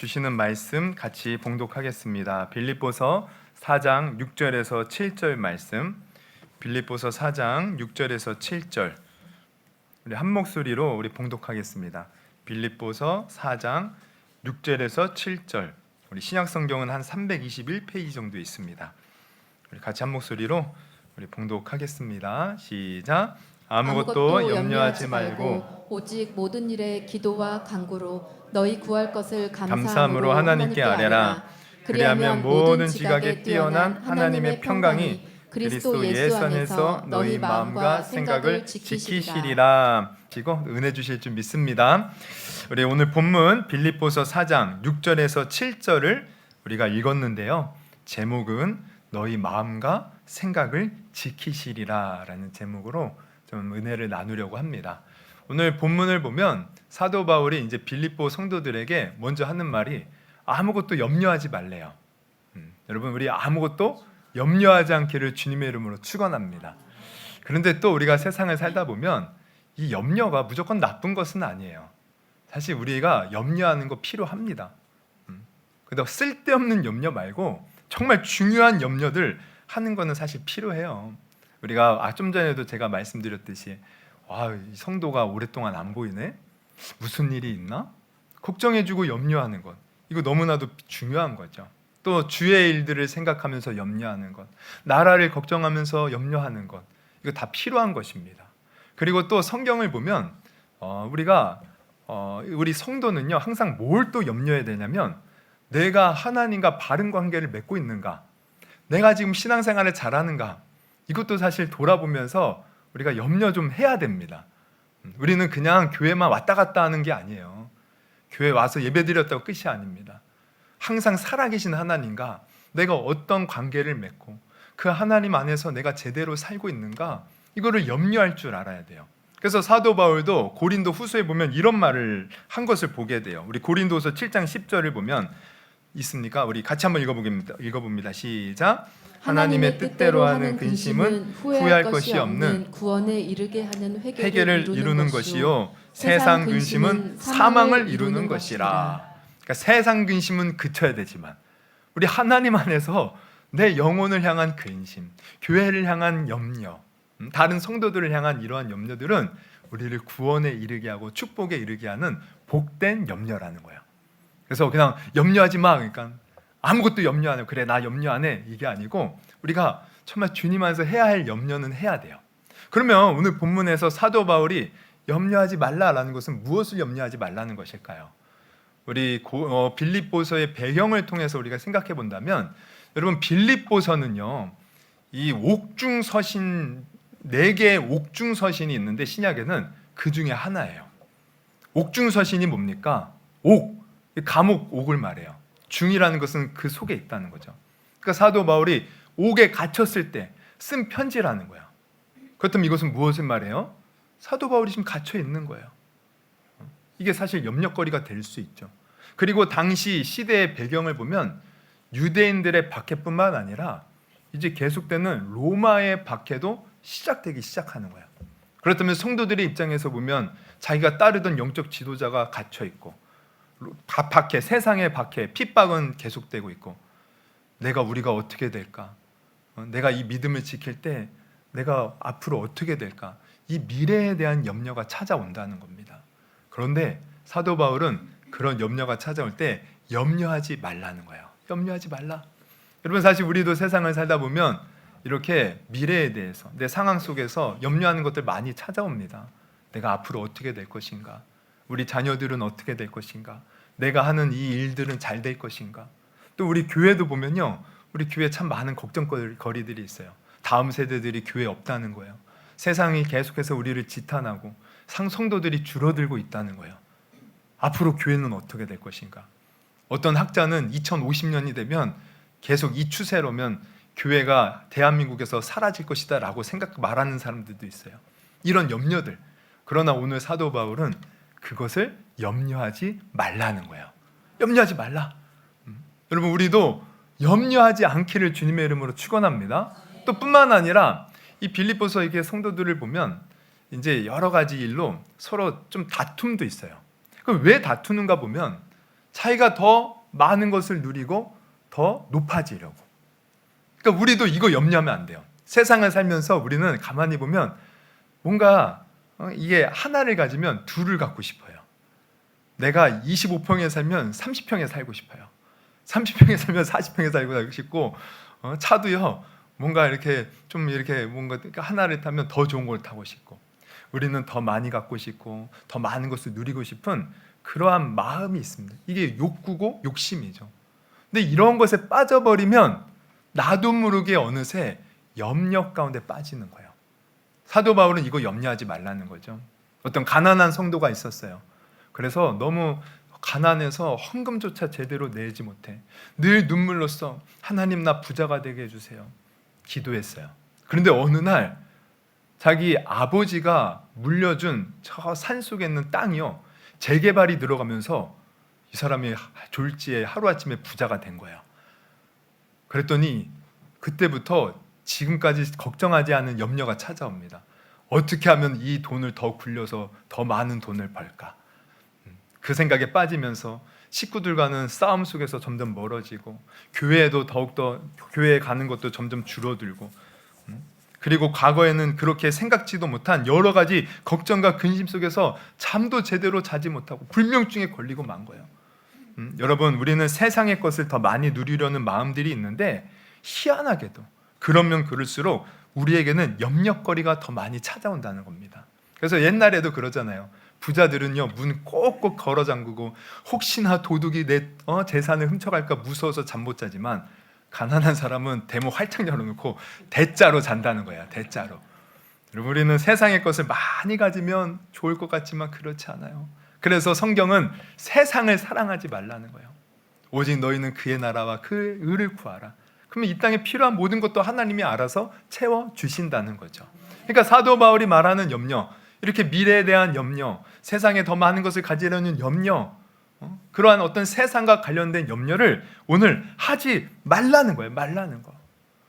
주시는 말씀 같이 봉독하겠습니다. 빌립보서 4장 6절에서 7절 말씀. 빌립보서 4장 6절에서 7절. 우리 한 목소리로 우리 봉독하겠습니다. 빌립보서 4장 6절에서 7절. 우리 신약 성경은 한 321페이지 정도 있습니다. 우리 같이 한 목소리로 우리 봉독하겠습니다. 시작. 아무것도 염려하지 말고 오직 모든 일에 기도와 간구로 너희 구할 것을 감사함으로 하나님께 아뢰라. 그리하면 모든 지각에 뛰어난 하나님의 평강이 그리스도 예수 안에서 너희 마음과 생각을 지키시리라. 지고 은혜 주실 줄 믿습니다. 우리 오늘 본문 빌립보서 4장 6절에서 7절을 우리가 읽었는데요. 제목은 너희 마음과 생각을 지키시리라라는 제목으로 좀 은혜를 나누려고 합니다. 오늘 본문을 보면 사도 바울이 이제 빌립보 성도들에게 먼저 하는 말이 아무것도 염려하지 말래요. 여러분, 우리 아무것도 염려하지 않기를 주님의 이름으로 축원합니다. 그런데 또 우리가 세상을 살다 보면 이 염려가 무조건 나쁜 것은 아니에요. 사실 우리가 염려하는 거 필요합니다. 근데 쓸데없는 염려 말고 정말 중요한 염려들 하는 거는 사실 필요해요. 우리가 좀 전에도 제가 말씀드렸듯이 이 성도가 오랫동안 안 보이네? 무슨 일이 있나? 걱정해주고 염려하는 것, 이거 너무나도 중요한 거죠. 또 주의 일들을 생각하면서 염려하는 것, 나라를 걱정하면서 염려하는 것, 이거 다 필요한 것입니다. 그리고 또 성경을 보면 우리 성도는요 항상 뭘 또 염려해야 되냐면 내가 하나님과 바른 관계를 맺고 있는가, 내가 지금 신앙생활을 잘하는가, 이것도 사실 돌아보면서 우리가 염려 좀 해야 됩니다. 우리는 그냥 교회만 왔다 갔다 하는 게 아니에요. 교회 와서 예배드렸다고 끝이 아닙니다. 항상 살아계신 하나님과 내가 어떤 관계를 맺고 그 하나님 안에서 내가 제대로 살고 있는가, 이거를 염려할 줄 알아야 돼요. 그래서 사도 바울도 고린도 후서에 보면 이런 말을 한 것을 보게 돼요. 우리 고린도서 7장 10절을 보면 있습니까? 우리 같이 한번 읽어봅니다. 시작. 하나님의 뜻대로 하는 근심은 후회할 것이 없는 구원에 이르게 하는 회개를 이루는 것이요 세상 근심은 사망을 이루는 것이라. 그러니까 세상 근심은 그쳐야 되지만 우리 하나님 안에서 내 영혼을 향한 근심, 교회를 향한 염려, 다른 성도들을 향한 이러한 염려들은 우리를 구원에 이르게 하고 축복에 이르게 하는 복된 염려라는 거예요. 그래서 그냥 염려하지 마, 그러니까 아무것도 염려 안 해, 그래 나 염려 안 해, 이게 아니고 우리가 정말 주님 안에서 해야 할 염려는 해야 돼요. 그러면 오늘 본문에서 사도 바울이 염려하지 말라라는 것은 무엇을 염려하지 말라는 것일까요? 우리 빌립보서의 배경을 통해서 우리가 생각해 본다면, 여러분 빌립보서는요 이 옥중서신 4개의 옥중서신이 있는데 신약에는 그 중에 하나예요. 옥중서신이 뭡니까? 감옥 옥을 말해요. 중이라는 것은 그 속에 있다는 거죠. 그러니까 사도 바울이 옥에 갇혔을 때 쓴 편지라는 거예요. 그렇다면 이것은 무엇을 말해요? 사도 바울이 지금 갇혀 있는 거예요. 이게 사실 염려거리가 될 수 있죠. 그리고 당시 시대의 배경을 보면 유대인들의 박해뿐만 아니라 이제 계속되는 로마의 박해도 시작되기 시작하는 거예요. 그렇다면 성도들의 입장에서 보면 자기가 따르던 영적 지도자가 갇혀 있고 박해, 세상의 박해, 핍박은 계속되고 있고 우리가 어떻게 될까? 내가 이 믿음을 지킬 때 내가 앞으로 어떻게 될까? 이 미래에 대한 염려가 찾아온다는 겁니다. 그런데 사도 바울은 그런 염려가 찾아올 때 염려하지 말라는 거예요. 염려하지 말라. 여러분, 사실 우리도 세상을 살다 보면 이렇게 미래에 대해서 내 상황 속에서 염려하는 것들 많이 찾아옵니다. 내가 앞으로 어떻게 될 것인가? 우리 자녀들은 어떻게 될 것인가? 내가 하는 이 일들은 잘 될 것인가? 또 우리 교회도 보면요, 우리 교회에 참 많은 걱정거리들이 있어요. 다음 세대들이 교회에 없다는 거예요. 세상이 계속해서 우리를 지탄하고 성도들이 줄어들고 있다는 거예요. 앞으로 교회는 어떻게 될 것인가? 어떤 학자는 2050년이 되면 계속 이 추세로면 교회가 대한민국에서 사라질 것이다 라고 말하는 사람들도 있어요. 이런 염려들. 그러나 오늘 사도 바울은 그것을 염려하지 말라는 거예요. 염려하지 말라. 여러분, 우리도 염려하지 않기를 주님의 이름으로 축원합니다. 또 뿐만 아니라 이 빌립보서의 성도들을 보면 이제 여러 가지 일로 서로 좀 다툼도 있어요. 그럼 왜 다투는가 보면 자기가 더 많은 것을 누리고 더 높아지려고. 그러니까 우리도 이거 염려하면 안 돼요. 세상을 살면서 우리는 가만히 보면 뭔가 이게 하나를 가지면 둘을 갖고 싶어요. 내가 25평에 살면 30평에 살고 싶어요. 30평에 살면 40평에 살고 싶고, 차도요 뭔가 이렇게 좀 이렇게 뭔가 하나를 타면 더 좋은 걸 타고 싶고, 우리는 더 많이 갖고 싶고 더 많은 것을 누리고 싶은 그러한 마음이 있습니다. 이게 욕구고 욕심이죠. 근데 이런 것에 빠져버리면 나도 모르게 어느새 염려 가운데 빠지는 거예요. 사도 바울은 이거 염려하지 말라는 거죠. 어떤 가난한 성도가 있었어요. 그래서 너무 가난해서 헌금조차 제대로 내지 못해 늘 눈물로써 하나님 나 부자가 되게 해주세요 기도했어요. 그런데 어느 날 자기 아버지가 물려준 저 산속에 있는 땅이요 재개발이 들어가면서 이 사람이 졸지에 하루아침에 부자가 된 거예요. 그랬더니 그때부터 지금까지 걱정하지 않은 염려가 찾아옵니다. 어떻게 하면 이 돈을 더 굴려서 더 많은 돈을 벌까? 그 생각에 빠지면서 식구들과는 싸움 속에서 점점 멀어지고, 교회에도 더욱더 교회에 가는 것도 점점 줄어들고, 그리고 과거에는 그렇게 생각지도 못한 여러 가지 걱정과 근심 속에서 잠도 제대로 자지 못하고 불면증에 걸리고 만 거예요. 여러분, 우리는 세상의 것을 더 많이 누리려는 마음들이 있는데 희한하게도 그러면 그럴수록 우리에게는 염려거리가 더 많이 찾아온다는 겁니다. 그래서 옛날에도 그러잖아요. 부자들은요 문 꼭꼭 걸어 잠그고 혹시나 도둑이 내 재산을 훔쳐갈까 무서워서 잠 못 자지만, 가난한 사람은 대문 활짝 열어놓고 대자로 잔다는 거야. 대자로. 여러분, 우리는 세상의 것을 많이 가지면 좋을 것 같지만 그렇지 않아요. 그래서 성경은 세상을 사랑하지 말라는 거예요. 오직 너희는 그의 나라와 그 의를 구하라. 그러면 이 땅에 필요한 모든 것도 하나님이 알아서 채워주신다는 거죠. 그러니까 사도 바울이 말하는 염려, 이렇게 미래에 대한 염려, 세상에 더 많은 것을 가지려는 염려, 그러한 어떤 세상과 관련된 염려를 오늘 하지 말라는 거예요. 말라는 거.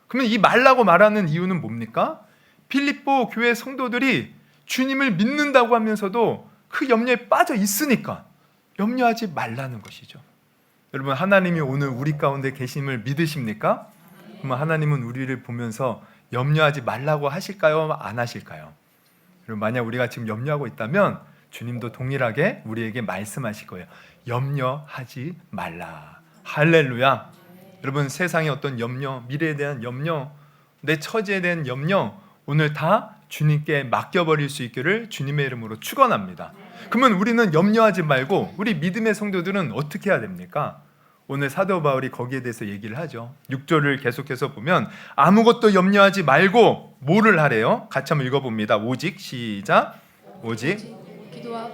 그러면 이 말라고 말하는 이유는 뭡니까? 필립보 교회 성도들이 주님을 믿는다고 하면서도 그 염려에 빠져 있으니까 염려하지 말라는 것이죠. 여러분, 하나님이 오늘 우리 가운데 계심을 믿으십니까? 그러면 하나님은 우리를 보면서 염려하지 말라고 하실까요? 안 하실까요? 그리고 만약 우리가 지금 염려하고 있다면 주님도 동일하게 우리에게 말씀하실 거예요. 염려하지 말라. 할렐루야. 여러분, 세상의 어떤 염려, 미래에 대한 염려, 내 처지에 대한 염려, 오늘 다 주님께 맡겨버릴 수 있기를 주님의 이름으로 축원합니다. 그러면 우리는 염려하지 말고 우리 믿음의 성도들은 어떻게 해야 됩니까? 오늘 사도 바울이 거기에 대해서 얘기를 하죠. 6절을 계속해서 보면 아무것도 염려하지 말고 뭐를 하래요? 같이 한번 읽어봅니다. 오직, 시작. 오직 기도와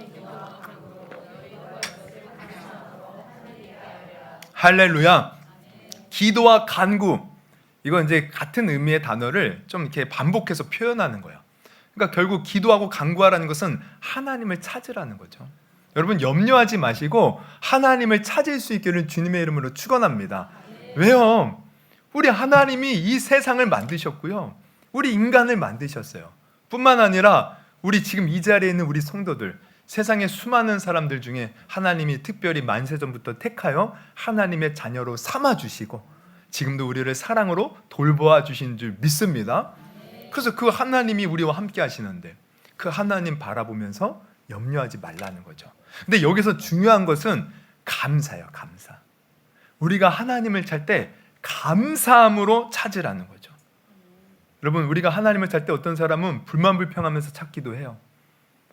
할렐루야. 기도와 간구, 이건 이제 같은 의미의 단어를 좀 이렇게 반복해서 표현하는 거예요. 그러니까 결국 기도하고 간구하라는 것은 하나님을 찾으라는 거죠. 여러분, 염려하지 마시고 하나님을 찾을 수 있기를 주님의 이름으로 축원합니다. 왜요? 우리 하나님이 이 세상을 만드셨고요, 우리 인간을 만드셨어요. 뿐만 아니라 우리 지금 이 자리에 있는 우리 성도들, 세상의 수많은 사람들 중에 하나님이 특별히 만세전부터 택하여 하나님의 자녀로 삼아주시고 지금도 우리를 사랑으로 돌보아 주신 줄 믿습니다. 그래서 그 하나님이 우리와 함께 하시는데 그 하나님 바라보면서 염려하지 말라는 거죠. 근데 여기서 중요한 것은 감사예요. 감사. 우리가 하나님을 찾을 때 감사함으로 찾으라는 거죠. 여러분, 우리가 하나님을 찾을 때 어떤 사람은 불만불평하면서 찾기도 해요.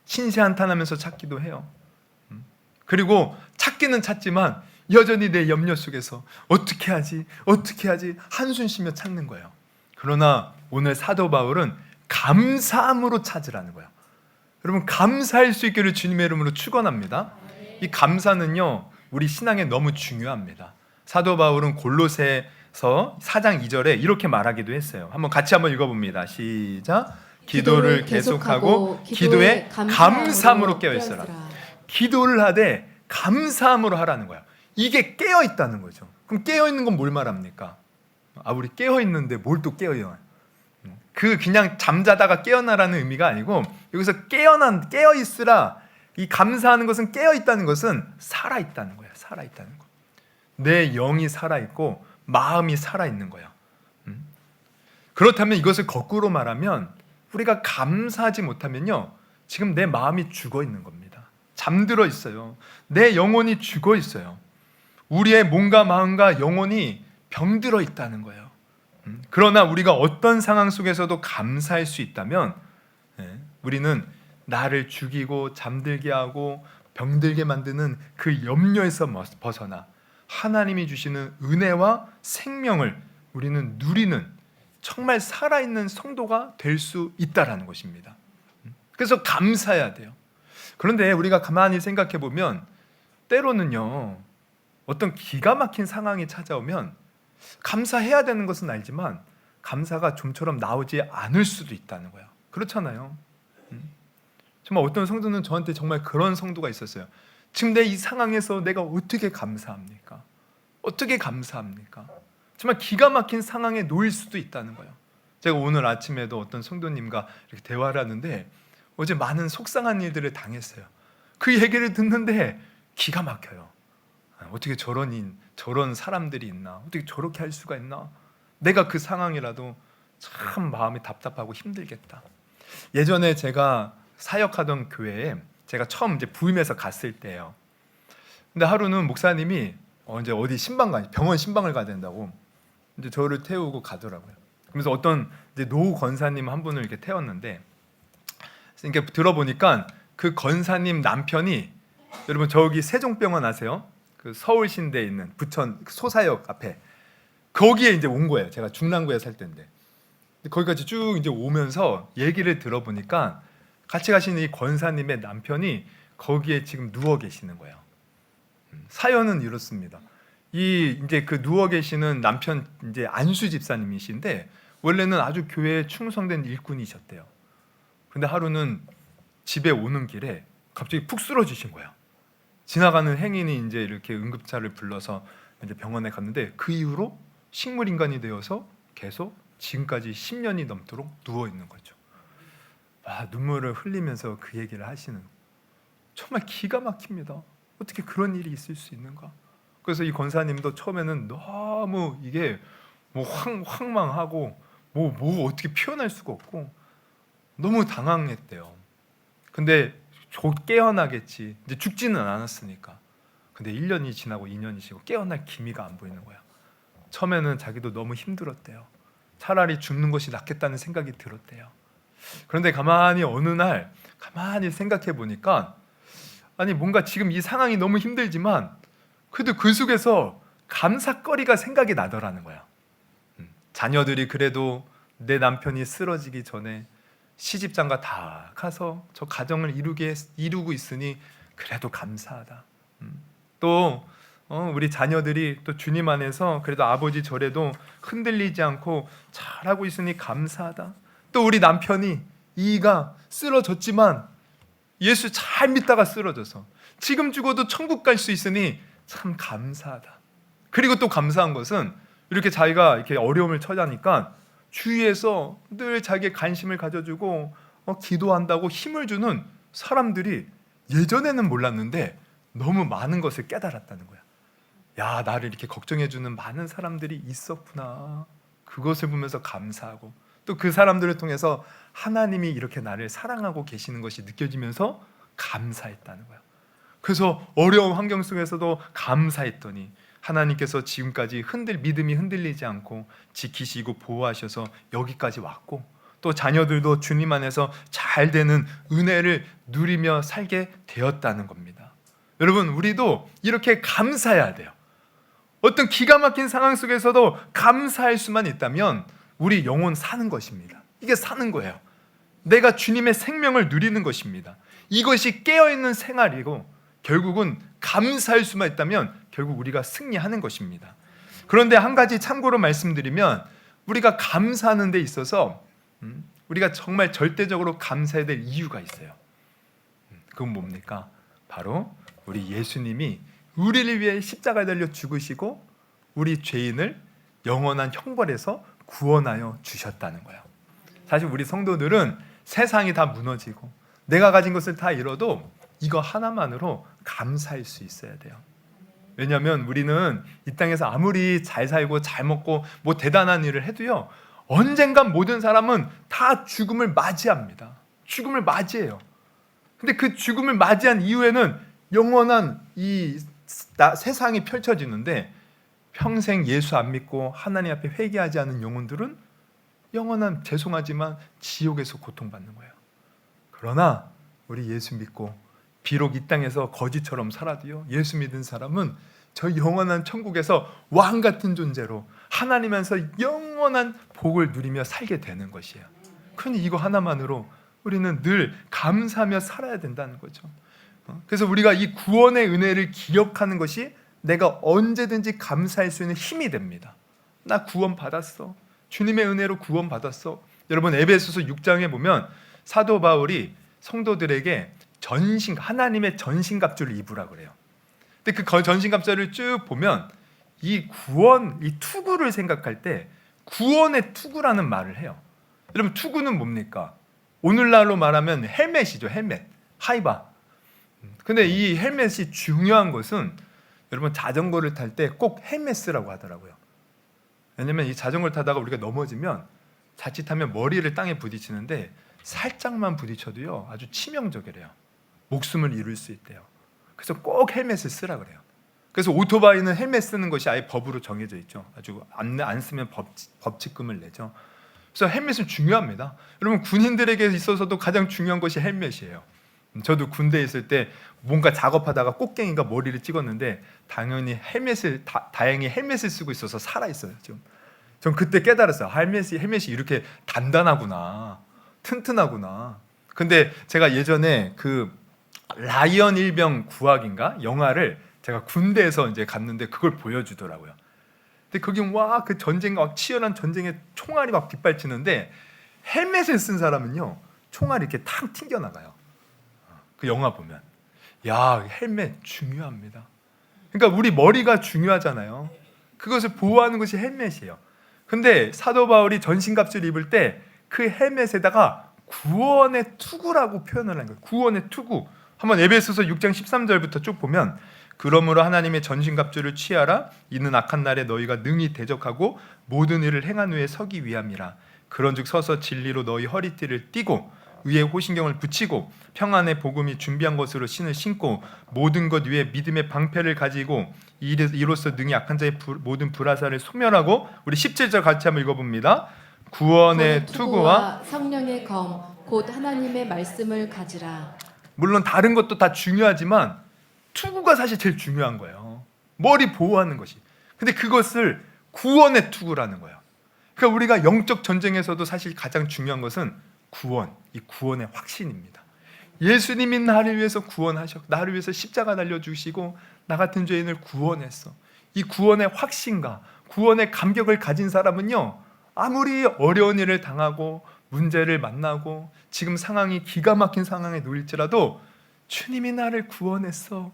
신세한탄하면서 찾기도 해요. 그리고 찾기는 찾지만 여전히 내 염려 속에서 어떻게 하지 한숨 쉬며 찾는 거예요. 그러나 오늘 사도 바울은 감사함으로 찾으라는 거예요. 여러분, 감사할 수 있기를 주님의 이름으로 축원합니다. 이 감사는요 우리 신앙에 너무 중요합니다. 사도 바울은 골로새서 4장 2절에 이렇게 말하기도 했어요. 같이 한번 읽어봅니다. 시작. 기도를 계속하고 기도에 감사함으로 깨어있어라. 기도를 하되 감사함으로 하라는 거야. 이게 깨어있다는 거죠. 그럼 깨어있는 건 뭘 말합니까? 우리 깨어있는데 뭘 또 깨어요? 그냥 잠자다가 깨어나라는 의미가 아니고 여기서 깨어있으라, 이 감사하는 것은 깨어 있다는 것은 살아 있다는 거예요. 살아 있다는 거. 내 영이 살아 있고 마음이 살아 있는 거예요. 그렇다면 이것을 거꾸로 말하면 우리가 감사하지 못하면요, 지금 내 마음이 죽어 있는 겁니다. 잠들어 있어요. 내 영혼이 죽어 있어요. 우리의 몸과 마음과 영혼이 병들어 있다는 거예요. 그러나 우리가 어떤 상황 속에서도 감사할 수 있다면 우리는 나를 죽이고 잠들게 하고 병들게 만드는 그 염려에서 벗어나 하나님이 주시는 은혜와 생명을 우리는 누리는 정말 살아있는 성도가 될 수 있다라는 것입니다. 그래서 감사해야 돼요. 그런데 우리가 가만히 생각해 보면 때로는요, 어떤 기가 막힌 상황이 찾아오면 감사해야 되는 것은 알지만 감사가 좀처럼 나오지 않을 수도 있다는 거예요. 그렇잖아요. 정말 어떤 성도는 저한테 정말 그런 성도가 있었어요. 지금 내 이 상황에서 내가 어떻게 감사합니까? 어떻게 감사합니까? 정말 기가 막힌 상황에 놓일 수도 있다는 거예요. 제가 오늘 아침에도 어떤 성도님과 이렇게 대화를 하는데 어제 많은 속상한 일들을 당했어요. 그 얘기를 듣는데 기가 막혀요. 어떻게 저런 사람들이 있나? 어떻게 저렇게 할 수가 있나? 내가 그 상황이라도 참 마음이 답답하고 힘들겠다. 예전에 제가 사역하던 교회에 제가 처음 이제 부임해서 갔을 때예요. 근데 하루는 목사님이 이제 어디 병원 신방을 가야 된다고 이제 저를 태우고 가더라고요. 그래서 어떤 이제 노 권사님 한 분을 이렇게 태웠는데, 이렇게 들어보니까 그 권사님 남편이, 여러분 저기 세종병원 아세요? 그 서울신대에 있는 부천 소사역 앞에 거기에 이제 온 거예요. 제가 중랑구에 살 때인데 거기까지 쭉 이제 오면서 얘기를 들어보니까 같이 가시는 이 권사님의 남편이 거기에 지금 누워 계시는 거예요. 사연은 이렇습니다. 이제 그 누워 계시는 남편 이제 안수 집사님이신데 원래는 아주 교회에 충성된 일꾼이셨대요. 근데 하루는 집에 오는 길에 갑자기 푹 쓰러지신 거예요. 지나가는 행인이 이제 이렇게 응급차를 불러서 이제 병원에 갔는데 그 이후로 식물 인간이 되어서 계속 지금까지 10년이 넘도록 누워 있는 거죠. 눈물을 흘리면서 그 얘기를 하시는, 정말 기가 막힙니다. 어떻게 그런 일이 있을 수 있는가? 그래서 이 권사님도 처음에는 너무 이게 뭐 황망하고 뭐 어떻게 표현할 수가 없고 너무 당황했대요. 근데 깨어나겠지. 이제 죽지는 않았으니까. 근데 1년이 지나고 2년이 지나고 깨어날 기미가 안 보이는 거야. 처음에는 자기도 너무 힘들었대요. 차라리 죽는 것이 낫겠다는 생각이 들었대요. 그런데 어느 날 가만히 생각해 보니까 아니 뭔가 지금 이 상황이 너무 힘들지만 그래도 그 속에서 감사거리가 생각이 나더라는 거야. 자녀들이 그래도 내 남편이 쓰러지기 전에 시집장가 다 가서 저 가정을 이루고 있으니 그래도 감사하다. 또 우리 자녀들이 또 주님 안에서 그래도 아버지 절에도 흔들리지 않고 잘하고 있으니 감사하다. 또 우리 남편이 이가 쓰러졌지만 예수 잘 믿다가 쓰러져서 지금 죽어도 천국 갈 수 있으니 참 감사하다. 그리고 또 감사한 것은 이렇게 자기가 이렇게 어려움을 처하니까 주위에서 늘 자기의 관심을 가져주고 기도한다고 힘을 주는 사람들이 예전에는 몰랐는데 너무 많은 것을 깨달았다는 거야. 야, 나를 이렇게 걱정해주는 많은 사람들이 있었구나. 그것을 보면서 감사하고 또 그 사람들을 통해서 하나님이 이렇게 나를 사랑하고 계시는 것이 느껴지면서 감사했다는 거야. 그래서 어려운 환경 속에서도 감사했더니 하나님께서 지금까지 믿음이 흔들리지 않고 지키시고 보호하셔서 여기까지 왔고 또 자녀들도 주님 안에서 잘 되는 은혜를 누리며 살게 되었다는 겁니다. 여러분, 우리도 이렇게 감사해야 돼요. 어떤 기가 막힌 상황 속에서도 감사할 수만 있다면 우리 영혼 사는 것입니다. 이게 사는 거예요. 내가 주님의 생명을 누리는 것입니다. 이것이 깨어있는 생활이고 결국은 감사할 수만 있다면 결국 우리가 승리하는 것입니다. 그런데 한 가지 참고로 말씀드리면 우리가 감사하는 데 있어서 우리가 정말 절대적으로 감사해야 될 이유가 있어요. 그건 뭡니까? 바로 우리 예수님이 우리를 위해 십자가에 달려 죽으시고 우리 죄인을 영원한 형벌에서 구원하여 주셨다는 거예요. 사실 우리 성도들은 세상이 다 무너지고 내가 가진 것을 다 잃어도 이거 하나만으로 감사할 수 있어야 돼요. 왜냐하면 우리는 이 땅에서 아무리 잘 살고 잘 먹고 뭐 대단한 일을 해도요, 언젠간 모든 사람은 다 죽음을 맞이합니다. 죽음을 맞이해요. 근데 그 죽음을 맞이한 이후에는 영원한 이 세상이 펼쳐지는데, 평생 예수 안 믿고 하나님 앞에 회개하지 않은 영혼들은 영원한, 죄송하지만 지옥에서 고통받는 거예요. 그러나 우리 예수 믿고 비록 이 땅에서 거지처럼 살아도요, 예수 믿은 사람은 저 영원한 천국에서 왕 같은 존재로 하나님 안에서 영원한 복을 누리며 살게 되는 것이에요. 그러니 이거 하나만으로 우리는 늘 감사하며 살아야 된다는 거죠. 그래서 우리가 이 구원의 은혜를 기억하는 것이 내가 언제든지 감사할 수 있는 힘이 됩니다. 나 구원 받았어. 주님의 은혜로 구원 받았어. 여러분, 에베소서 6장에 보면 사도 바울이 성도들에게 하나님의 전신갑주를 입으라 그래요. 근데 그 전신갑주를 쭉 보면 이 구원, 이 투구를 생각할 때 구원의 투구라는 말을 해요. 여러분, 투구는 뭡니까? 오늘날로 말하면 헬멧이죠. 헬멧, 하이바. 근데 이 헬멧이 중요한 것은, 여러분, 자전거를 탈 때 꼭 헬멧 쓰라고 하더라고요. 왜냐면 이 자전거를 타다가 우리가 넘어지면 자칫하면 머리를 땅에 부딪히는데 살짝만 부딪혀도요, 아주 치명적이래요. 목숨을 잃을 수 있대요. 그래서 꼭 헬멧을 쓰라 그래요. 그래서 오토바이는 헬멧 쓰는 것이 아예 법으로 정해져 있죠. 아주 안 쓰면 법칙금을 내죠. 그래서 헬멧은 중요합니다. 여러분, 군인들에게 있어서도 가장 중요한 것이 헬멧이에요. 저도 군대에 있을 때 뭔가 작업하다가 꽃갱이가 머리를 찍었는데 당연히 다행히 헬멧을 쓰고 있어서 살아있어요. 전 그때 깨달았어요. 헬멧이 이렇게 단단하구나, 튼튼하구나. 근데 제가 예전에 그 라이언 일병 구하기인가 영화를 제가 군대에서 이제 갔는데 그걸 보여주더라고요. 근데 거기 와, 그 전쟁과 치열한 전쟁에 총알이 막 빗발치는데 헬멧을 쓴 사람은요, 총알이 이렇게 탁 튕겨 나가요. 그 영화 보면, 야, 헬멧 중요합니다. 그러니까 우리 머리가 중요하잖아요. 그것을 보호하는 것이 헬멧이에요. 근데 사도 바울이 전신갑주를 입을 때 그 헬멧에다가 구원의 투구라고 표현을 한 거예요. 구원의 투구. 한번 에베소서 6장 13절부터 쭉 보면, 그러므로 하나님의 전신갑주를 취하라. 이는 악한 날에 너희가 능히 대적하고 모든 일을 행한 후에 서기 위함이라. 그런즉 서서 진리로 너희 허리띠를 띠고 위에 호신경을 붙이고 평안의 복음이 준비한 것으로 신을 신고 모든 것 위에 믿음의 방패를 가지고 이로써 능히 악한 자의 모든 불화살을 소멸하고, 우리 17절 같이 한번 읽어봅니다. 구원의 투구와 성령의 검 곧 하나님의 말씀을 가지라. 물론 다른 것도 다 중요하지만 투구가 사실 제일 중요한 거예요. 머리 보호하는 것이. 근데 그것을 구원의 투구라는 거예요. 그러니까 우리가 영적 전쟁에서도 사실 가장 중요한 것은 이 구원의 확신입니다. 예수님이 나를 위해서 구원하셨고 나를 위해서 십자가 달려주시고 나 같은 죄인을 구원했어. 이 구원의 확신과 구원의 감격을 가진 사람은요, 아무리 어려운 일을 당하고 문제를 만나고 지금 상황이 기가 막힌 상황에 놓일지라도 주님이 나를 구원했어.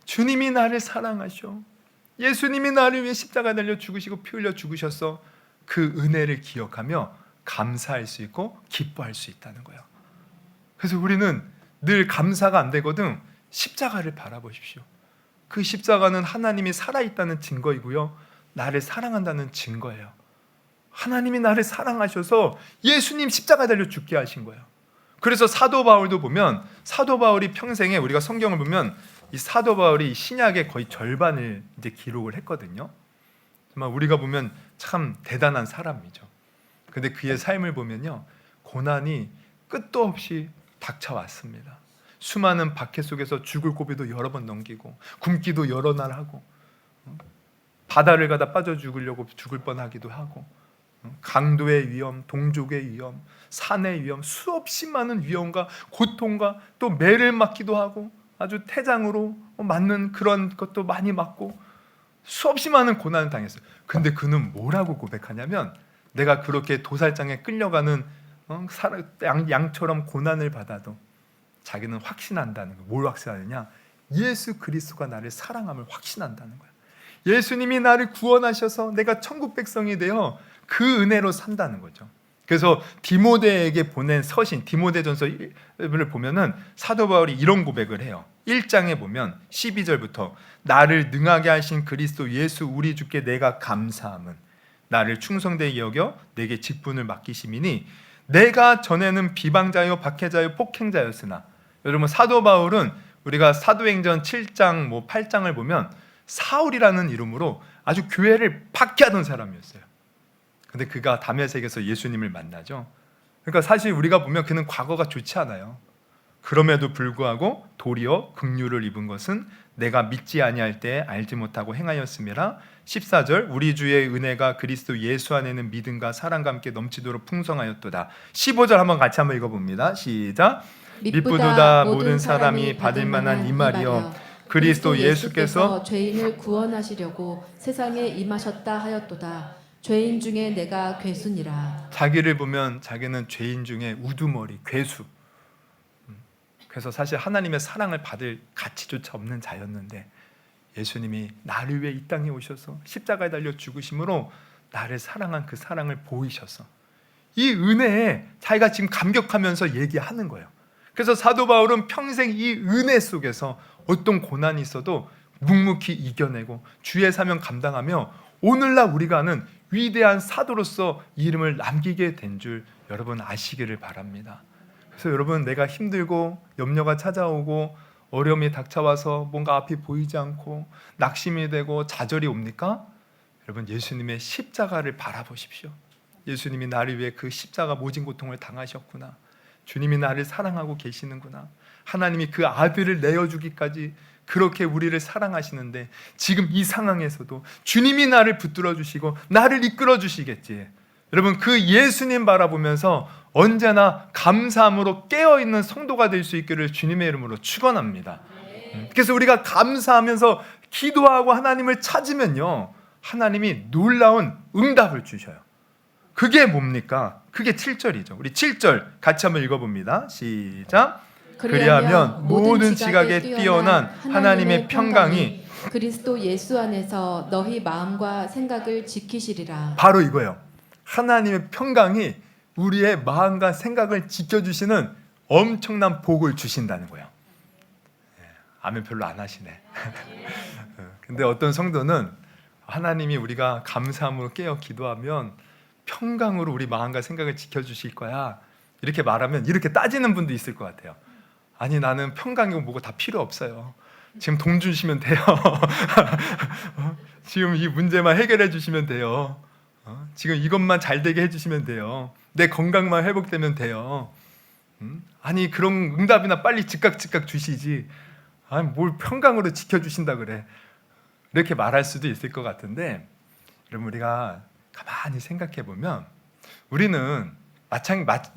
주님이 나를 사랑하셔. 예수님이 나를 위해 십자가 달려 죽으시고 피 흘려 죽으셨어. 그 은혜를 기억하며 감사할 수 있고 기뻐할 수 있다는 거예요. 그래서 우리는 늘 감사가 안 되거든 십자가를 바라보십시오. 그 십자가는 하나님이 살아있다는 증거이고요, 나를 사랑한다는 증거예요. 하나님이 나를 사랑하셔서 예수님 십자가 달려 죽게 하신 거예요. 그래서 사도 바울도 보면, 사도 바울이 평생에, 우리가 성경을 보면 이 사도 바울이 신약의 거의 절반을 이제 기록을 했거든요. 정말 우리가 보면 참 대단한 사람이죠. 근데 그의 삶을 보면요, 고난이 끝도 없이 닥쳐왔습니다. 수많은 박해 속에서 죽을 고비도 여러 번 넘기고 굶기도 여러 날 하고, 바다를 가다 빠져 죽으려고 죽을 뻔하기도 하고, 강도의 위험, 동족의 위험, 산의 위험, 수없이 많은 위험과 고통과 또 매를 맞기도 하고 아주 태장으로 맞는 그런 것도 많이 맞고 수없이 많은 고난을 당했어요. 근데 그는 뭐라고 고백하냐면, 내가 그렇게 도살장에 끌려가는 양처럼 고난을 받아도 자기는 확신한다는 거예요. 뭘 확신하느냐? 예수 그리스도가 나를 사랑함을 확신한다는 거예요. 예수님이 나를 구원하셔서 내가 천국 백성이 되어 그 은혜로 산다는 거죠. 그래서 디모데에게 보낸 서신 디모데전서를 보면은 사도 바울이 이런 고백을 해요. 1장에 보면 12절부터 나를 능하게 하신 그리스도 예수 우리 주께 내가 감사함은 나를 충성되게 여겨 내게 직분을 맡기심이니 내가 전에는 비방자요 박해자요 폭행자였으나 여러분 사도 바울은 우리가 사도행전 7장 8장을 보면 사울이라는 이름으로 아주 교회를 박해하던 사람이었어요. 근데 그가 다메섹에서 예수님을 만나죠. 그러니까 사실 우리가 보면 그는 과거가 좋지 않아요. 그럼에도 불구하고 도리어 긍휼을 입은 것은 내가 믿지 아니할 때 알지 못하고 행하였음이라. 14절 우리 주의 은혜가 그리스도 예수 안에는 믿음과 사랑과 함께 넘치도록 풍성하였도다. 15절 한번 읽어봅니다. 시작. 미쁘도다 모든 사람이 받을 만한 이 말이여 그리스도 예수께서 죄인을 구원하시려고 세상에 임하셨다 하였도다. 죄인 중에 내가 괴순이라. 자기를 보면 자기는 죄인 중에 우두머리 괴수. 그래서 사실 하나님의 사랑을 받을 가치조차 없는 자였는데 예수님이 나를 위해 이 땅에 오셔서 십자가에 달려 죽으심으로 나를 사랑한 그 사랑을 보이셔서 이 은혜에 자기가 지금 감격하면서 얘기하는 거예요. 그래서 사도 바울은 평생 이 은혜 속에서 어떤 고난이 있어도 묵묵히 이겨내고 주의 사명 감당하며 오늘날 우리가 아는 위대한 사도로서 이름을 남기게 된 줄 여러분 아시기를 바랍니다. 그래서 여러분 내가 힘들고 염려가 찾아오고 어려움이 닥쳐와서 뭔가 앞이 보이지 않고 낙심이 되고 좌절이 옵니까? 여러분 예수님의 십자가를 바라보십시오. 예수님이 나를 위해 그 십자가 모진 고통을 당하셨구나. 주님이 나를 사랑하고 계시는구나. 하나님이 그 아들을 내어주기까지 그렇게 우리를 사랑하시는데 지금 이 상황에서도 주님이 나를 붙들어 주시고 나를 이끌어 주시겠지. 여러분 그 예수님 바라보면서 언제나 감사함으로 깨어있는 성도가 될 수 있기를 주님의 이름으로 축원합니다. 그래서 우리가 감사하면서 기도하고 하나님을 찾으면요 하나님이 놀라운 응답을 주셔요. 그게 뭡니까? 그게 7절이죠. 우리 7절 같이 한번 읽어봅니다. 시작. 그리하면 모든 지각에 뛰어난 하나님의 평강이 그리스도 예수 안에서 너희 마음과 생각을 지키시리라. 바로 이거예요. 하나님의 평강이 우리의 마음과 생각을 지켜주시는 엄청난 복을 주신다는 거예요. 아멘 별로 안 하시네. 근데 어떤 성도는 하나님이 우리가 감사함으로 깨어 기도하면 평강으로 우리 마음과 생각을 지켜주실 거야 이렇게 말하면 이렇게 따지는 분도 있을 것 같아요. 아니 나는 평강이고 뭐고 다 필요 없어요. 지금 돈 주시면 돼요. 지금 이 문제만 해결해 주시면 돼요. 지금 이것만 잘 되게 해주시면 돼요. 내 건강만 회복되면 돼요. 아니 그런 응답이나 빨리 즉각 주시지. 아니 뭘 평강으로 지켜주신다 그래. 이렇게 말할 수도 있을 것 같은데 여러분 우리가 가만히 생각해 보면 우리는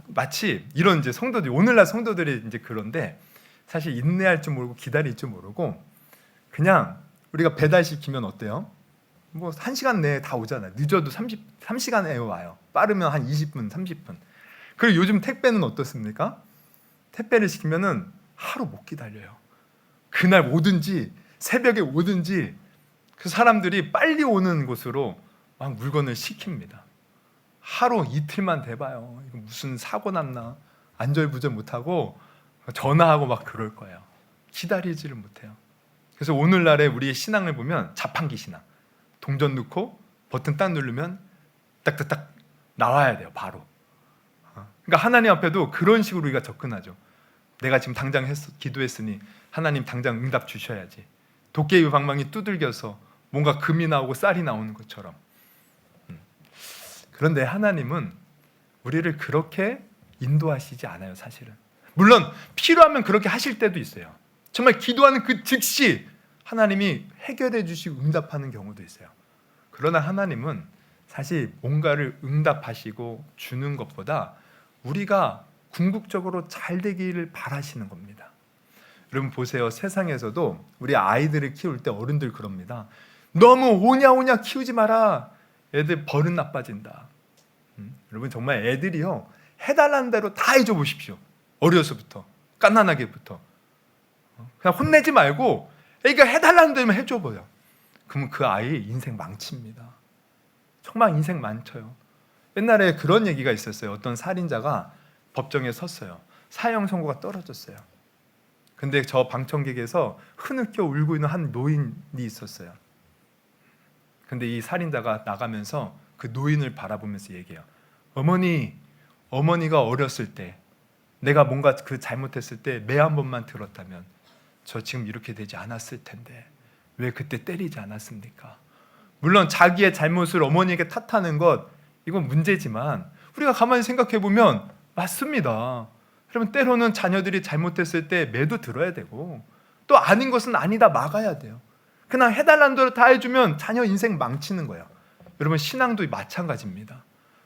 마치 이런 이제 성도들 오늘날 성도들이 이제 그런데 사실 인내할 줄 모르고 기다릴 줄 모르고 그냥 우리가 배달시키면 어때요? 뭐 1시간 내에 다 오잖아요. 늦어도 3시간 내에 와요. 빠르면 한 20분, 30분. 그리고 요즘 택배는 어떻습니까? 택배를 시키면은 하루 못 기다려요. 그날 오든지 새벽에 오든지 그 사람들이 빨리 오는 곳으로 막 물건을 시킵니다. 하루 이틀만 돼봐요. 이거 무슨 사고 났나? 안절부절 못하고 전화하고 막 그럴 거예요. 기다리지를 못해요. 그래서 오늘날의 우리의 신앙을 보면 자판기 신앙. 동전 넣고 버튼 딱 누르면 딱딱딱 나와야 돼요. 바로. 그러니까 하나님 앞에도 그런 식으로 우리가 접근하죠. 내가 지금 당장 기도했으니 하나님 당장 응답 주셔야지. 도깨비 방망이 두들겨서 뭔가 금이 나오고 쌀이 나오는 것처럼. 그런데 하나님은 우리를 그렇게 인도하시지 않아요. 사실은. 물론 필요하면 그렇게 하실 때도 있어요. 정말 기도하는 그 즉시 하나님이 해결해 주시고 응답하는 경우도 있어요. 그러나 하나님은 사실 뭔가를 응답하시고 주는 것보다 우리가 궁극적으로 잘 되기를 바라시는 겁니다. 여러분 보세요. 세상에서도 우리 아이들을 키울 때 어른들 그럽니다. 너무 오냐오냐 키우지 마라. 애들 버릇 나빠진다. 여러분 정말 애들이요 해달라는 대로 다 해줘 보십시오. 어려서부터 갓난아기부터 그냥 혼내지 말고 애가 해달라는 대로만 해줘 보여. 그러면 그 아이 인생 망칩니다. 정말 인생 망쳐요. 옛날에 그런 얘기가 있었어요. 어떤 살인자가 법정에 섰어요. 사형 선고가 떨어졌어요. 근데 저 방청객에서 흐느껴 울고 있는 한 노인이 있었어요. 근데 이 살인자가 나가면서 그 노인을 바라보면서 얘기해요. 어머니가 어렸을 때 내가 뭔가 그 잘못했을 때 매 한 번만 들었다면 저 지금 이렇게 되지 않았을 텐데 왜 그때 때리지 않았습니까? 물론 자기의 잘못을 어머니에게 탓하는 것 이건 문제지만 우리가 가만히 생각해 보면 맞습니다. 여러분 때로는 자녀들이 잘못했을 때 매도 들어야 되고 또 아닌 것은 아니다 막아야 돼요. 그냥 해달라는 대로 다 해주면 자녀 인생 망치는 거예요. 여러분 신앙도 마찬가지입니다.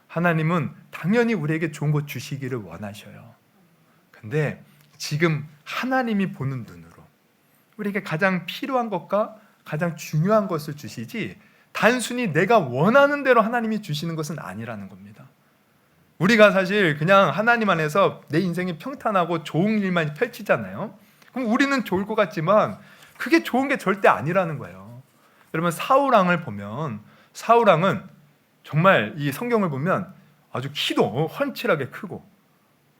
하나님은 당연히 우리에게 좋은 것 주시기를 원하셔요. 근데 지금 하나님이 보는 눈으로 우리에게 가장 필요한 것과 가장 중요한 것을 주시지 단순히 내가 원하는 대로 하나님이 주시는 것은 아니라는 겁니다. 우리가 사실 그냥 하나님 안에서 내 인생이 평탄하고 좋은 일만 펼치잖아요. 그럼 우리는 좋을 것 같지만 그게 좋은 게 절대 아니라는 거예요. 여러분 사울왕을 보면 사울왕은 정말 이 성경을 보면 아주 키도 훤칠하게 크고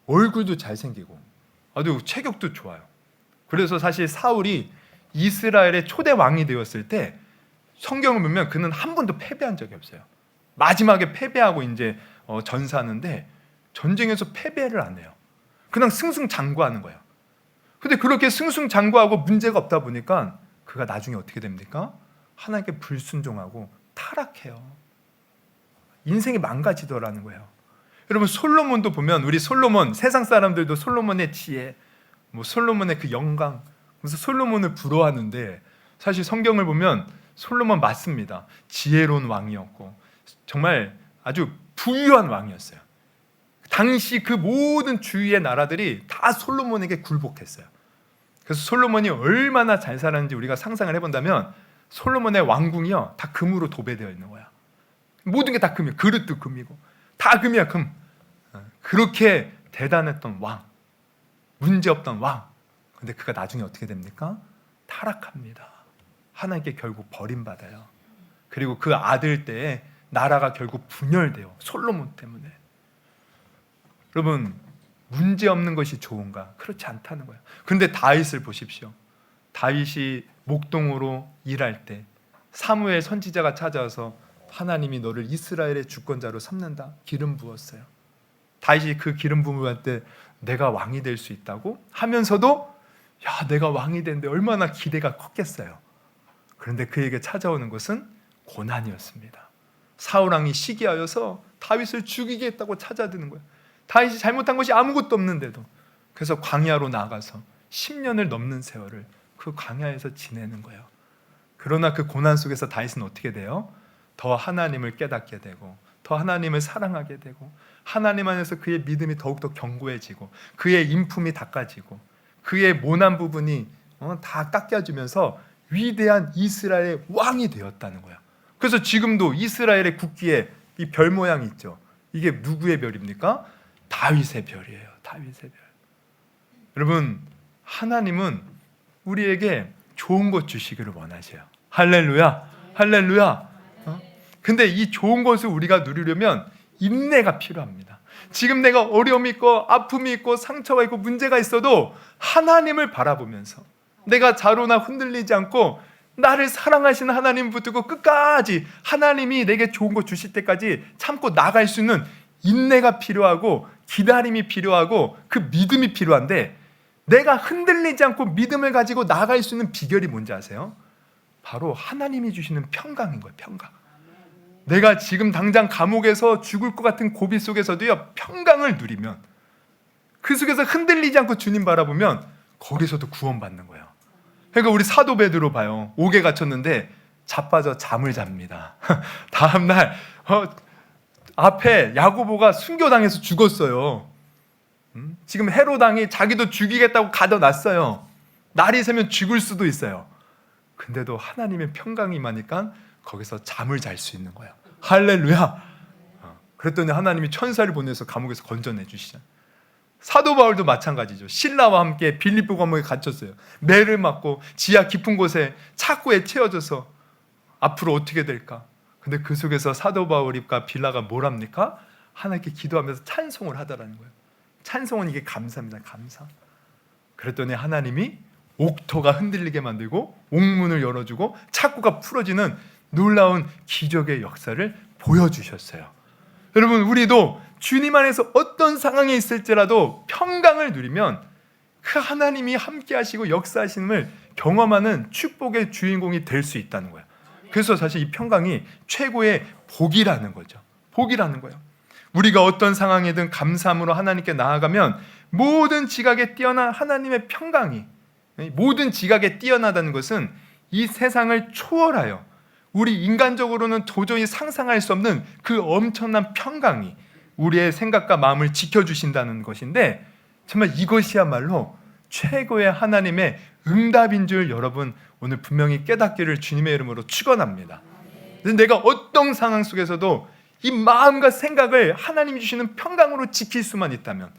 얼굴도 잘생기고 아주 체격도 좋아요. 그래서 사실 사울이 이스라엘의 초대 왕이 되었을 때 성경을 보면 그는 한 번도 패배한 적이 없어요. 마지막에 패배하고 이제 전사하는데 전쟁에서 패배를 안 해요. 그냥 승승장구하는 거예요. 근데 그렇게 승승장구하고 문제가 없다 보니까 그가 나중에 어떻게 됩니까? 하나님께 불순종하고 타락해요. 인생이 망가지더라는 거예요. 여러분 솔로몬도 보면 우리 솔로몬 세상 사람들도 솔로몬의 지혜, 뭐 솔로몬의 그 영광, 그래서 솔로몬을 부러워하는데 사실 성경을 보면 솔로몬 맞습니다. 지혜로운 왕이었고 정말 아주 부유한 왕이었어요. 당시 그 모든 주위의 나라들이 다 솔로몬에게 굴복했어요. 그래서 솔로몬이 얼마나 잘 살았는지 우리가 상상을 해본다면 솔로몬의 왕궁이요 다 금으로 도배되어 있는 거야. 모든 게 다 금이야. 그릇도 금이고 다 금이야 금. 그렇게 대단했던 왕, 문제없던 왕. 근데 그가 나중에 어떻게 됩니까? 타락합니다. 하나님께 결국 버림받아요. 그리고 그 아들 때에 나라가 결국 분열돼요. 솔로몬 때문에. 여러분 문제없는 것이 좋은가? 그렇지 않다는 거예요. 그런데 다윗을 보십시오. 다윗이 목동으로 일할 때 사무엘 선지자가 찾아와서 하나님이 너를 이스라엘의 주권자로 삼는다. 기름 부었어요. 다윗이 그 기름 부음할 때 내가 왕이 될 수 있다고 하면서도 야 내가 왕이 되는데 얼마나 기대가 컸겠어요. 그런데 그에게 찾아오는 것은 고난이었습니다. 사울왕이 시기하여서 다윗을 죽이겠다고 찾아드는 거예요. 다윗이 잘못한 것이 아무것도 없는데도. 그래서 광야로 나가서 10년을 넘는 세월을 그 광야에서 지내는 거예요. 그러나 그 고난 속에서 다윗은 어떻게 돼요? 더 하나님을 깨닫게 되고 더 하나님을 사랑하게 되고 하나님 안에서 그의 믿음이 더욱더 견고해지고 그의 인품이 닦아지고 그의 모난 부분이 다 깎여지면서 위대한 이스라엘의 왕이 되었다는 거야. 그래서 지금도 이스라엘의 국기에 이 별 모양이 있죠. 이게 누구의 별입니까? 다윗의 별이에요. 다윗의 별. 여러분 하나님은 우리에게 좋은 것 주시기를 원하셔요. 할렐루야, 할렐루야. 근데 이 좋은 것을 우리가 누리려면 인내가 필요합니다. 지금 내가 어려움이 있고 아픔이 있고 상처가 있고 문제가 있어도 하나님을 바라보면서 내가 자로나 흔들리지 않고 나를 사랑하시는 하나님 붙들고 끝까지 하나님이 내게 좋은 거 주실 때까지 참고 나갈 수 있는 인내가 필요하고 기다림이 필요하고 그 믿음이 필요한데 내가 흔들리지 않고 믿음을 가지고 나갈 수 있는 비결이 뭔지 아세요? 바로 하나님이 주시는 평강인 거예요. 평강. 내가 지금 당장 감옥에서 죽을 것 같은 고비 속에서도요 평강을 누리면 그 속에서 흔들리지 않고 주님 바라보면 거기서도 구원받는 거예요. 그러니까 우리 사도 베드로 봐요. 옥에 갇혔는데 자빠져 잠을 잡니다. 다음날 앞에 야고보가 순교당해서 죽었어요. 지금 헤로당이 자기도 죽이겠다고 가둬놨어요. 날이 새면 죽을 수도 있어요. 근데도 하나님의 평강이 임하니까 거기서 잠을 잘 수 있는 거야. 할렐루야. 그랬더니 하나님이 천사를 보내서 감옥에서 건져내 주시잖아요. 사도 바울도 마찬가지죠. 신라와 함께 빌립보 감옥에 갇혔어요. 매를 맞고 지하 깊은 곳에 착고에 채워져서 앞으로 어떻게 될까? 근데 그 속에서 사도 바울과 빌라가 뭘 합니까? 하나님께 기도하면서 찬송을 하더라는 거예요. 찬송은 이게 감사입니다. 감사. 그랬더니 하나님이 옥토가 흔들리게 만들고 옥문을 열어주고 착고가 풀어지는 놀라운 기적의 역사를 보여주셨어요. 여러분, 우리도 주님 안에서 어떤 상황에 있을지라도 평강을 누리면 그 하나님이 함께 하시고 역사하심을 경험하는 축복의 주인공이 될 수 있다는 거예요. 그래서 사실 이 평강이 최고의 복이라는 거죠. 복이라는 거예요. 우리가 어떤 상황이든 감사함으로 하나님께 나아가면 모든 지각에 뛰어난 하나님의 평강이, 모든 지각에 뛰어나다는 것은 이 세상을 초월하여 우리 인간적으로는 도저히 상상할 수 없는 그 엄청난 평강이 우리의 생각과 마음을 지켜주신다는 것인데, 정말 이것이야말로 최고의 하나님의 응답인 줄 여러분 오늘 분명히 깨닫기를 주님의 이름으로 축원합니다. 내가 어떤 상황 속에서도 이 마음과 생각을 하나님이 주시는 평강으로 지킬 수만 있다면,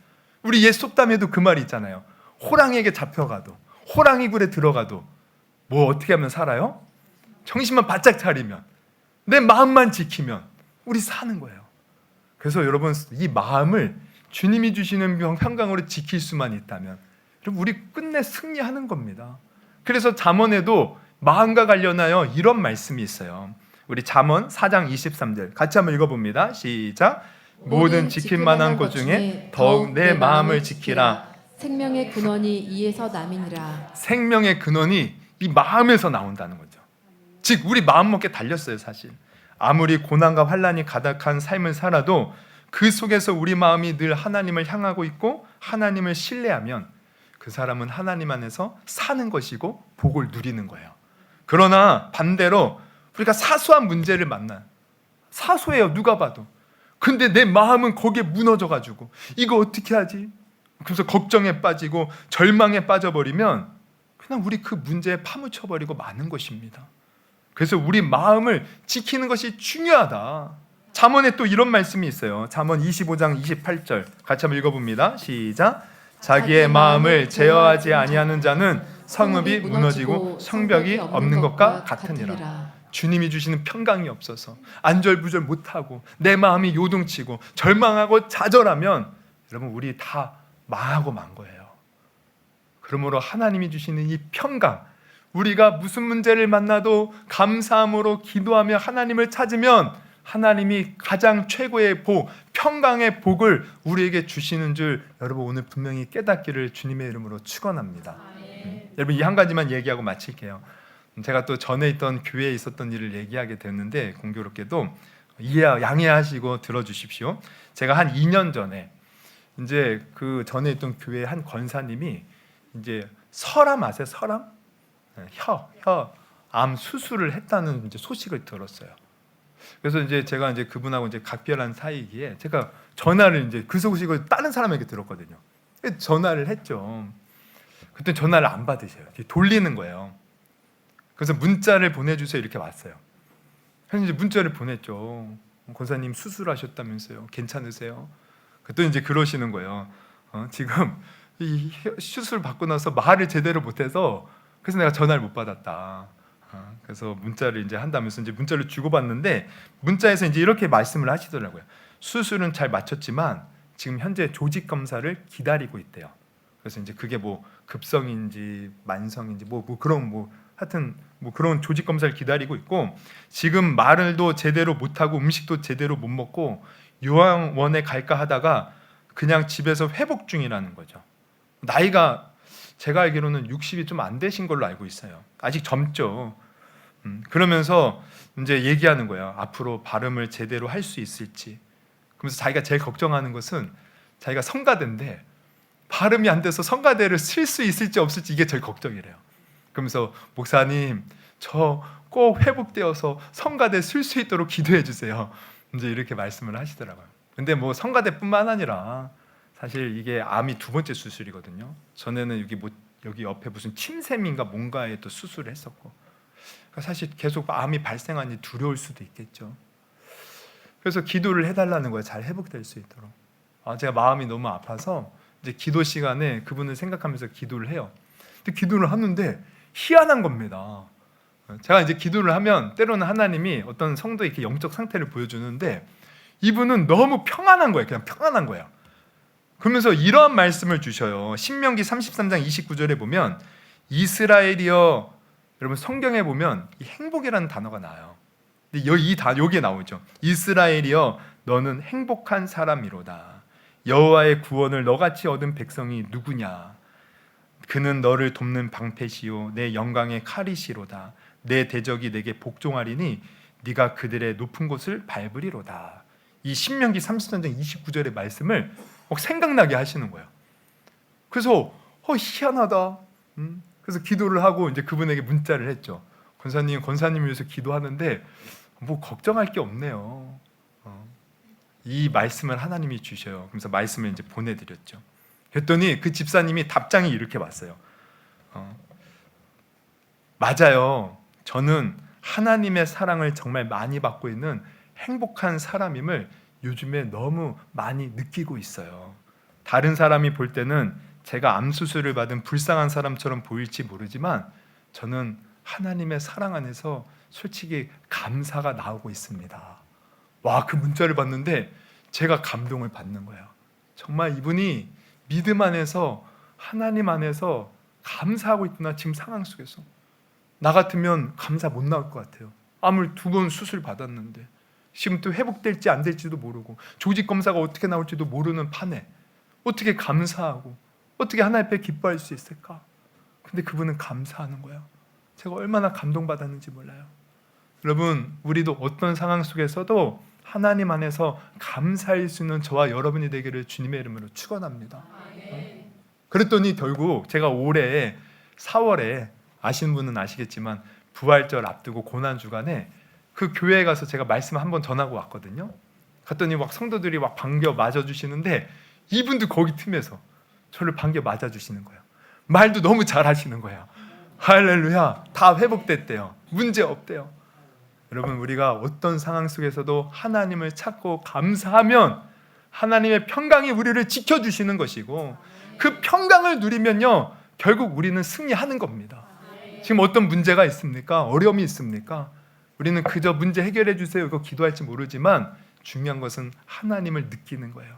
우리 옛 속담에도 그 말이 있잖아요. 호랑이에게 잡혀가도, 호랑이 굴에 들어가도 뭐 어떻게 하면 살아요? 정신만 바짝 차리면, 내 마음만 지키면 우리 사는 거예요. 그래서 여러분, 이 마음을 주님이 주시는 평강으로 지킬 수만 있다면 여러분, 우리 끝내 승리하는 겁니다. 그래서 잠언에도 마음과 관련하여 이런 말씀이 있어요. 우리 잠언 4장 23절 같이 한번 읽어봅니다. 시작. 모든 지킬 만한 것 중에 더욱 내 마음을 지키라. 생명의 근원이 이에서 남이니라. 생명의 근원이 이 마음에서 나온다는 거죠. 즉 우리 마음먹기에 달렸어요. 사실 아무리 고난과 환난이 가득한 삶을 살아도 그 속에서 우리 마음이 늘 하나님을 향하고 있고 하나님을 신뢰하면 그 사람은 하나님 안에서 사는 것이고 복을 누리는 거예요. 그러나 반대로 우리가 사소한 문제를 만나, 사소해요 누가 봐도, 근데 내 마음은 거기에 무너져가지고 이거 어떻게 하지? 그래서 걱정에 빠지고 절망에 빠져버리면 그냥 우리 그 문제에 파묻혀버리고 마는 것입니다. 그래서 우리 마음을 지키는 것이 중요하다. 잠언에 또 이런 말씀이 있어요. 잠언 25장 28절 같이 한번 읽어봅니다. 시작. 자기의 마음을 제어하지 아니하는 자는 성읍이 무너지고 성벽이 없는 것과 같으니라. 주님이 주시는 평강이 없어서 안절부절 못하고 내 마음이 요동치고 절망하고 좌절하면 여러분 우리 다 망하고 만 거예요. 그러므로 하나님이 주시는 이 평강, 우리가 무슨 문제를 만나도 감사함으로 기도하며 하나님을 찾으면 하나님이 가장 최고의 복, 평강의 복을 우리에게 주시는 줄 여러분 오늘 분명히 깨닫기를 주님의 이름으로 축원합니다. 여러분 이 한 가지만 얘기하고 마칠게요. 제가 또 전에 있던 교회에 있었던 일을 얘기하게 됐는데 공교롭게도 양해하시고 들어주십시오. 제가 한 2년 전에 이제 그 전에 있던 교회 한 권사님이 이제 설암 아세요? 설암? 혀암 수술을 했다는 이제 소식을 들었어요. 그래서 이제 제가 이제 그분하고 이제 각별한 사이기에 제가 전화를 이제 그 소식을 다른 사람에게 들었거든요. 전화를 했죠. 그때 전화를 안 받으셔요. 돌리는 거예요. 그래서 문자를 보내주세요 이렇게 왔어요. 그래서 이제 문자를 보냈죠. 권사님 수술하셨다면서요. 괜찮으세요? 그랬더니 이제 그러시는 거예요. 지금 이 수술 받고 나서 말을 제대로 못해서 그래서 내가 전화를 못 받았다. 그래서 문자를 이제 한다면서 이제 문자를 주고받는데 문자에서 이제 이렇게 말씀을 하시더라고요. 수술은 잘 마쳤지만 지금 현재 조직 검사를 기다리고 있대요. 그래서 이제 그게 뭐 급성인지 만성인지 뭐 그런 하여튼 그런 조직 검사를 기다리고 있고 지금 말을도 제대로 못하고 음식도 제대로 못 먹고 요양원에 갈까 하다가 그냥 집에서 회복 중이라는 거죠. 나이가 제가 알기로는 60이 좀 안 되신 걸로 알고 있어요. 아직 젊죠. 그러면서 이제 얘기하는 거예요. 앞으로 발음을 제대로 할 수 있을지. 그러면서 자기가 제일 걱정하는 것은 자기가 성가대인데 발음이 안 돼서 성가대를 쓸 수 있을지 없을지 이게 제일 걱정이래요. 그러면서 목사님 저 꼭 회복되어서 성가대 쓸 수 있도록 기도해 주세요. 이제 이렇게 말씀을 하시더라고요. 근데 뭐 성가대뿐만 아니라 사실 이게 암이 두 번째 수술이거든요. 전에는 여기 옆에 무슨 침샘인가 뭔가에 또 수술을 했었고, 그러니까 사실 계속 암이 발생하니 두려울 수도 있겠죠. 그래서 기도를 해달라는 거예요. 잘 회복될 수 있도록. 제가 마음이 너무 아파서 이제 기도 시간에 그분을 생각하면서 기도를 해요. 근데 기도를 하는데 희한한 겁니다. 제가 이제 기도를 하면 때로는 하나님이 어떤 성도의 이렇게 영적 상태를 보여주는데 이분은 너무 평안한 거예요. 그냥 평안한 거예요. 그러면서 이러한 말씀을 주셔요. 신명기 33장 29절에 보면 이스라엘이여, 여러분 성경에 보면 이 행복이라는 단어가 나와요. 근데 여기에 나오죠. 이스라엘이여 너는 행복한 사람이로다. 여호와의 구원을 너같이 얻은 백성이 누구냐. 그는 너를 돕는 방패시요 내 영광의 칼이시로다. 내 대적이 내게 복종하리니 네가 그들의 높은 곳을 밟으리로다. 이 신명기 33장 29절의 말씀을 생각나게 하시는 거예요. 그래서 희한하다. 그래서 기도를 하고 이제 그분에게 문자를 했죠. 권사님 위해서 기도하는데 뭐 걱정할 게 없네요. 이 말씀을 하나님이 주셔요. 그래서 말씀을 이제 보내드렸죠. 그랬더니 그 집사님이 답장이 이렇게 왔어요. 맞아요. 저는 하나님의 사랑을 정말 많이 받고 있는 행복한 사람임을 요즘에 너무 많이 느끼고 있어요. 다른 사람이 볼 때는 제가 암 수술을 받은 불쌍한 사람처럼 보일지 모르지만 저는 하나님의 사랑 안에서 솔직히 감사가 나오고 있습니다. 와, 그 문자를 봤는데 제가 감동을 받는 거예요. 정말 이분이 믿음 안에서 하나님 안에서 감사하고 있구나. 지금 상황 속에서 나 같으면 감사 못 나올 것 같아요. 암을 2번 수술 받았는데 지금 또 회복될지 안 될지도 모르고 조직 검사가 어떻게 나올지도 모르는 판에 어떻게 감사하고 어떻게 하나님 앞에 기뻐할 수 있을까? 근데 그분은 감사하는 거예요. 제가 얼마나 감동받았는지 몰라요. 여러분, 우리도 어떤 상황 속에서도 하나님 안에서 감사할 수 있는 저와 여러분이 되기를 주님의 이름으로 축원합니다. 그랬더니 결국 제가 올해 4월에 아시는 분은 아시겠지만 부활절 앞두고 고난주간에 그 교회에 가서 제가 말씀 한번 전하고 왔거든요. 갔더니 막 성도들이 막 반겨 맞아주시는데 이분도 거기 틈에서 저를 반겨 맞아주시는 거예요. 말도 너무 잘하시는 거예요. 할렐루야, 다 회복됐대요. 문제 없대요. 여러분, 우리가 어떤 상황 속에서도 하나님을 찾고 감사하면 하나님의 평강이 우리를 지켜주시는 것이고 그 평강을 누리면요 결국 우리는 승리하는 겁니다. 지금 어떤 문제가 있습니까? 어려움이 있습니까? 우리는 그저 문제 해결해 주세요 이거 기도할지 모르지만 중요한 것은 하나님을 느끼는 거예요.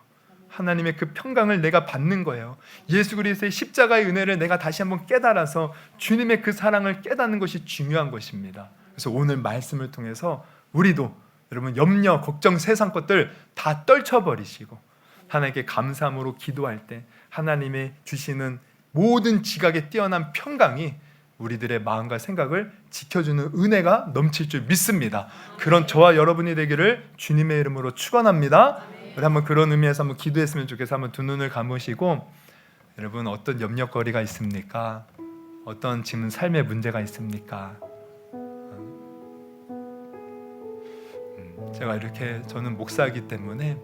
하나님의 그 평강을 내가 받는 거예요. 예수 그리스도의 십자가의 은혜를 내가 다시 한번 깨달아서 주님의 그 사랑을 깨닫는 것이 중요한 것입니다. 그래서 오늘 말씀을 통해서 우리도 여러분 염려, 걱정, 세상 것들 다 떨쳐버리시고 하나님께 감사함으로 기도할 때 하나님의 주시는 모든 지각에 뛰어난 평강이 우리들의 마음과 생각을 지켜주는 은혜가 넘칠 줄 믿습니다. 그런 저와 여러분이 되기를 주님의 이름으로 축원합니다. 우리 한번 그런 의미에서 한번 기도했으면 좋겠어요. 한번 두 눈을 감으시고 여러분 어떤 염려거리가 있습니까? 어떤 지금 삶의 문제가 있습니까? 제가 이렇게 저는 목사이기 때문에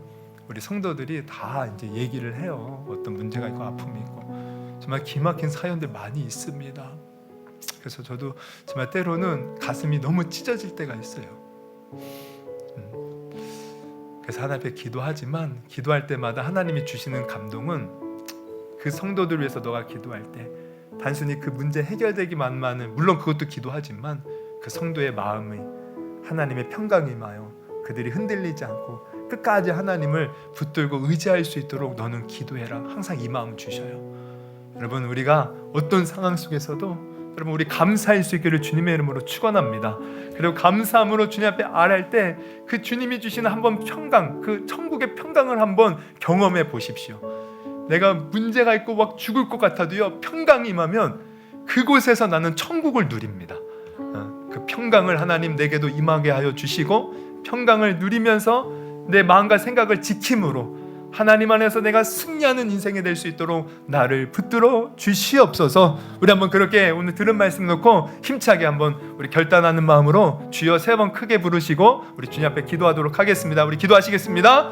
우리 성도들이 다 이제 얘기를 해요. 어떤 문제가 있고 아픔이 있고 정말 기막힌 사연들 많이 있습니다. 그래서 저도 정말 때로는 가슴이 너무 찢어질 때가 있어요. 그래서 하나님 앞에 기도하지만 기도할 때마다 하나님이 주시는 감동은 그 성도들 위해서 너가 기도할 때 단순히 그 문제 해결되기만은 물론 그것도 기도하지만 그 성도의 마음이 하나님의 평강이 임하여 그들이 흔들리지 않고 끝까지 하나님을 붙들고 의지할 수 있도록 너는 기도해라. 항상 이 마음 주셔요. 여러분 우리가 어떤 상황 속에서도 여러분 우리 감사할 수 있기를 주님의 이름으로 축원합니다. 그리고 감사함으로 주님 앞에 아뢰할 때 그 주님이 주시는 한번 평강, 그 천국의 평강을 한번 경험해 보십시오. 내가 문제가 있고 막 죽을 것 같아도요 평강이 임하면 그곳에서 나는 천국을 누립니다. 그 평강을 하나님 내게도 임하게 하여 주시고 평강을 누리면서 내 마음과 생각을 지킴으로 하나님 안에서 내가 승리하는 인생이 될 수 있도록 나를 붙들어 주시옵소서. 우리 한번 그렇게 오늘 들은 말씀 놓고 힘차게 한번 우리 결단하는 마음으로 주여 3번 크게 부르시고 우리 주님 앞에 기도하도록 하겠습니다. 우리 기도하시겠습니다.